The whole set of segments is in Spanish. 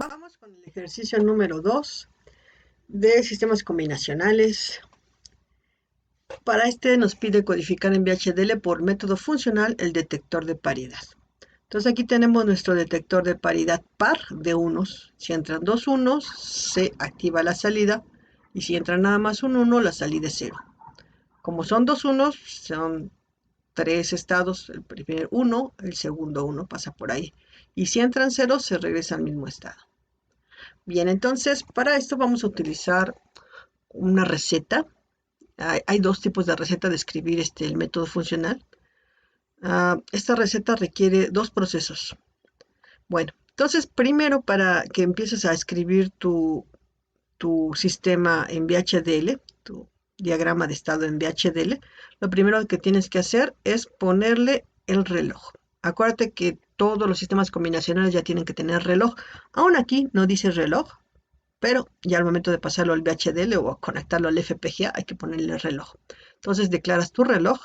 Vamos con el ejercicio número 2 de sistemas combinacionales. Para este nos pide codificar en VHDL por método funcional el detector de paridad. Entonces aquí tenemos nuestro detector de paridad par de unos. Si entran dos unos, se activa la salida. Y si entra nada más un 1, la salida es 0. Como son dos unos, son tres estados. El primer 1, el segundo 1 pasa por ahí. Y si entran ceros, se regresa al mismo estado. Bien, entonces para esto vamos a utilizar una receta. Hay dos tipos de receta de escribir el método funcional. Esta receta requiere dos procesos. Bueno, entonces primero para que empieces a escribir tu sistema en VHDL, tu diagrama de estado en VHDL, lo primero que tienes que hacer es ponerle el reloj. Acuérdate que todos los sistemas combinacionales ya tienen que tener reloj. Aún aquí no dice reloj, pero ya al momento de pasarlo al VHDL o conectarlo al FPGA hay que ponerle el reloj. Entonces declaras tu reloj,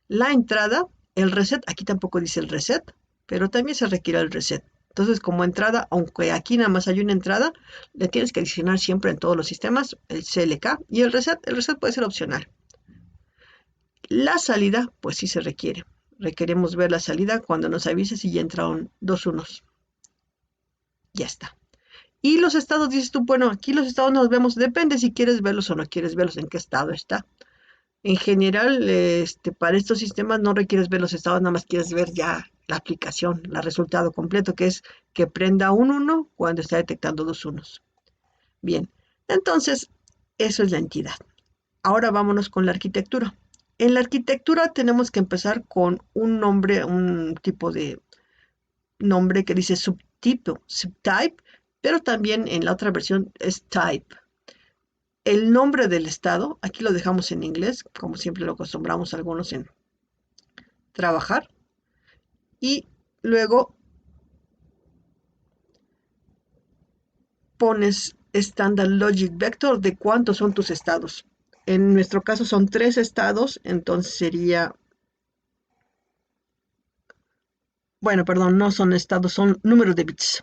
la entrada, el reset, aquí tampoco dice el reset, pero también se requiere el reset. Entonces como entrada, aunque aquí nada más hay una entrada, le tienes que adicionar siempre en todos los sistemas el CLK y el reset puede ser opcional. La salida, pues sí se requiere. Requeremos ver la salida cuando nos avise si ya entraron dos unos. Ya está. Y los estados, dices tú, bueno, aquí los estados nos vemos, depende si quieres verlos o no quieres verlos, en qué estado está. En general, para estos sistemas no requieres ver los estados, nada más quieres ver ya la aplicación, el resultado completo, que es que prenda un 1 cuando está detectando dos unos. Bien, entonces, eso es la entidad. Ahora vámonos con la arquitectura. En la arquitectura tenemos que empezar con un nombre, un tipo de nombre que dice subtype, pero también en la otra versión es type. El nombre del estado, aquí lo dejamos en inglés, como siempre lo acostumbramos algunos en trabajar. Y luego pones Standard Logic Vector de cuántos son tus estados. En nuestro caso son tres estados, entonces sería, bueno, perdón, no son estados, son números de bits.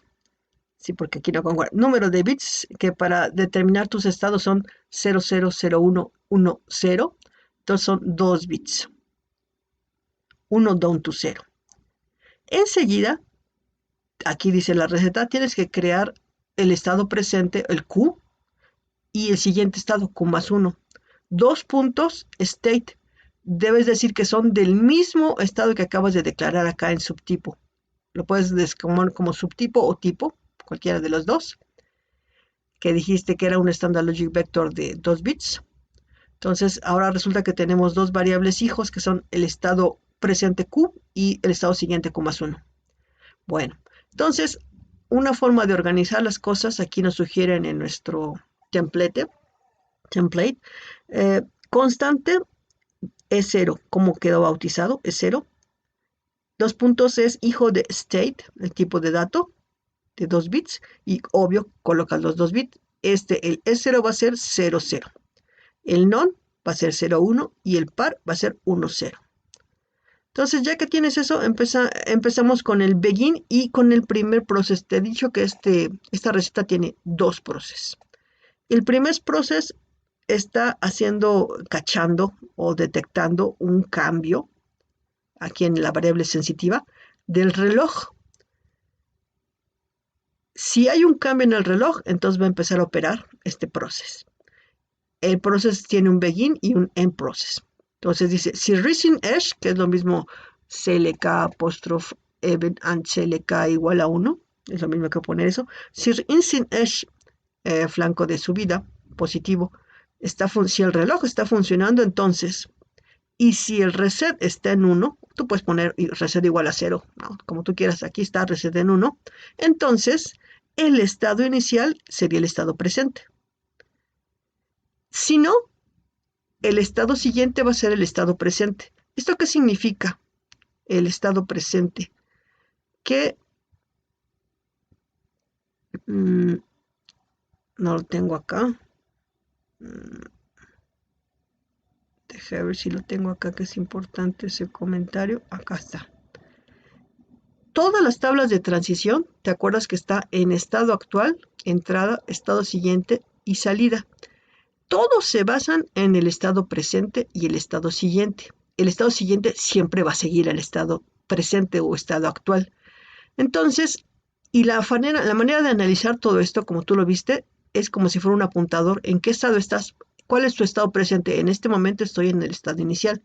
Sí, porque aquí no concuerdo. Número de bits que para determinar tus estados son 000110. Entonces son 2 bits. 1 down to 0. Enseguida, aquí dice la receta, tienes que crear el estado presente, el Q, y el siguiente estado, Q más 1. Dos puntos, state. Debes decir que son del mismo estado que acabas de declarar acá en subtipo. Lo puedes descomponer como subtipo o tipo, cualquiera de los dos, que dijiste que era un Standard Logic Vector de 2 bits. Entonces, ahora resulta que tenemos dos variables hijos que son el estado presente Q y el estado siguiente Q más 1. Bueno, entonces, una forma de organizar las cosas, aquí nos sugieren en nuestro template, constante es 0, como quedó bautizado, es 0. Dos puntos es hijo de state, el tipo de dato, de 2 bits, y obvio, colocas los 2 bits. El S0 va a ser 0, 0. El non va a ser 0, 1 y el par va a ser 1, 0. Entonces, ya que tienes eso, empezamos con el begin y con el primer proceso. Te he dicho que esta receta tiene dos procesos. El primer proceso está cachando o detectando un cambio aquí en la variable sensitiva del reloj. Si hay un cambio en el reloj, entonces va a empezar a operar este proceso. El proceso tiene un begin y un end process. Entonces dice, si rising edge, que es lo mismo CLK apóstrofe event and CLK igual a 1, es lo mismo que poner eso. Si rising edge, flanco de subida, positivo, si el reloj está funcionando, entonces, y si el reset está en 1, tú puedes poner reset igual a 0, ¿no? Como tú quieras, aquí está reset en 1, entonces el estado inicial sería el estado presente. Si no, el estado siguiente va a ser el estado presente. ¿Esto qué significa? El estado presente. Que no lo tengo acá. Déjame ver si lo tengo acá, que es importante ese comentario. Acá está. todas las tablas de transición, ¿te acuerdas que está en estado actual, entrada, estado siguiente y salida? Todos se basan en el estado presente y el estado siguiente. El estado siguiente siempre va a seguir al estado presente o estado actual. Entonces, y la manera de analizar todo esto, como tú lo viste, es como si fuera un apuntador. ¿En qué estado estás? ¿Cuál es tu estado presente? En este momento estoy en el estado inicial.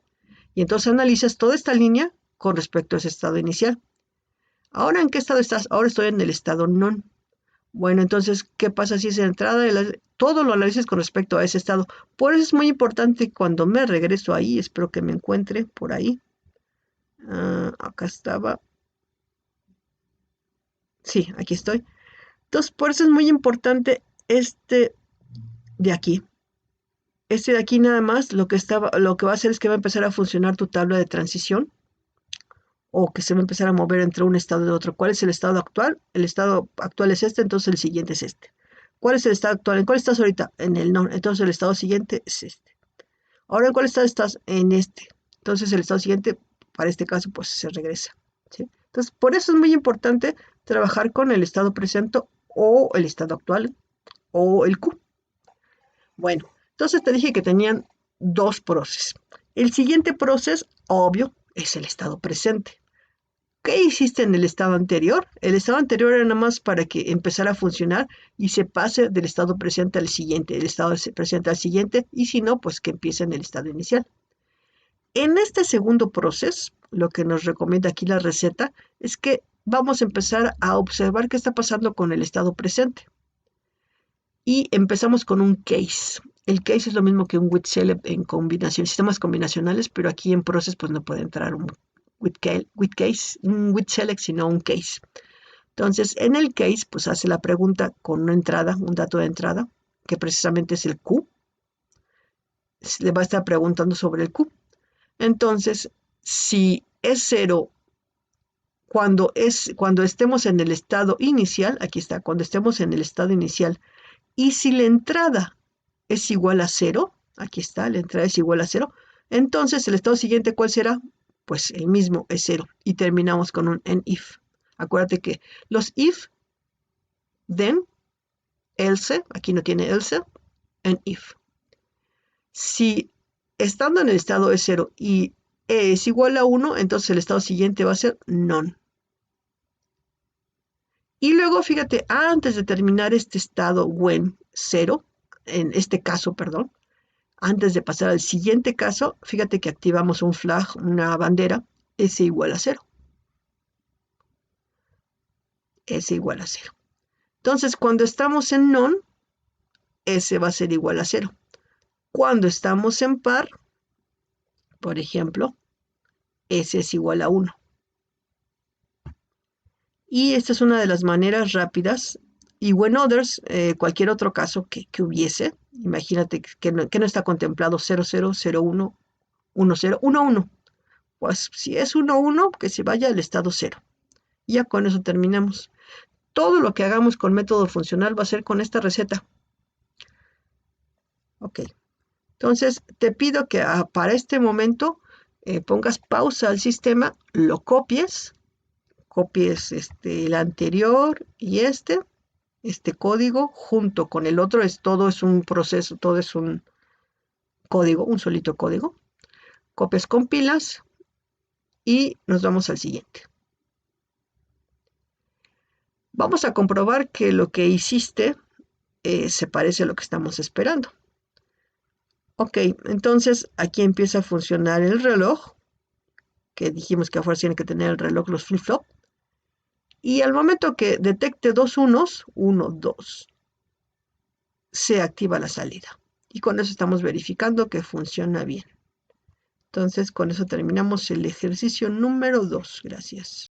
Y entonces analizas toda esta línea con respecto a ese estado inicial. ¿Ahora en qué estado estás? Ahora estoy en el estado non. Bueno, entonces, ¿qué pasa si es entrada? Todo lo analices con respecto a ese estado. Por eso es muy importante cuando me regreso ahí, espero que me encuentre por ahí. Acá estaba. Sí, aquí estoy. Entonces, por eso es muy importante este de aquí. Este de aquí nada más, lo que va a hacer es que va a empezar a funcionar tu tabla de transición o que se va a empezar a mover entre un estado y otro. ¿Cuál es el estado actual? El estado actual es este, entonces el siguiente es este. ¿Cuál es el estado actual? ¿En cuál estás ahorita? En el no. Entonces el estado siguiente es este. Ahora, ¿en cuál estado estás? En este. Entonces el estado siguiente, para este caso, pues se regresa. ¿Sí? Entonces, por eso es muy importante trabajar con el estado presente o el estado actual o el Q. Bueno, entonces te dije que tenían dos procesos. El siguiente proceso, obvio, es el estado presente. ¿Qué hiciste en el estado anterior? El estado anterior era nada más para que empezara a funcionar y se pase del estado presente al siguiente, del estado presente al siguiente, y si no, pues que empiece en el estado inicial. En este segundo proceso, lo que nos recomienda aquí la receta es que vamos a empezar a observar qué está pasando con el estado presente. Y empezamos con un case. El case es lo mismo que un with select en combinación, sistemas combinacionales, pero aquí en Process pues no puede entrar un with select, sino un case. Entonces, en el case, pues hace la pregunta con una entrada, un dato de entrada, que precisamente es el Q. Le va a estar preguntando sobre el Q. Entonces, si es 0 cuando estemos en el estado inicial, aquí está, cuando estemos en el estado inicial, y si la entrada es igual a 0, aquí está, la entrada es igual a 0, entonces el estado siguiente, ¿cuál será? Pues el mismo, es 0, y terminamos con un en if. Acuérdate que los if, then, else, aquí no tiene else, and if. Si estando en el estado es 0 y e es igual a 1, entonces el estado siguiente va a ser none. Y luego, fíjate, antes de terminar este estado when 0, en este caso, perdón, antes de pasar al siguiente caso, fíjate que activamos un flag, una bandera, s igual a 0. S igual a 0. Entonces, cuando estamos en none, s va a ser igual a 0. Cuando estamos en par, por ejemplo, s es igual a 1. Y esta es una de las maneras rápidas. Y when others, cualquier otro caso que hubiese, imagínate que no está contemplado 00, 01, 10, 11. Pues si es 11, que se vaya al estado 0. Y ya con eso terminamos. Todo lo que hagamos con método funcional va a ser con esta receta. Ok. Entonces, te pido que para este momento pongas pausa al sistema, lo copies el anterior y este código junto con el otro, todo es un proceso, todo es un código, un solito código. Copias, compilas y nos vamos al siguiente. Vamos a comprobar que lo que hiciste se parece a lo que estamos esperando. Ok, entonces aquí empieza a funcionar el reloj, que dijimos que afuera tiene que tener el reloj los flip-flop. Y al momento que detecte dos unos, 1, 2, se activa la salida. Y con eso estamos verificando que funciona bien. Entonces, con eso terminamos el ejercicio número 2. Gracias.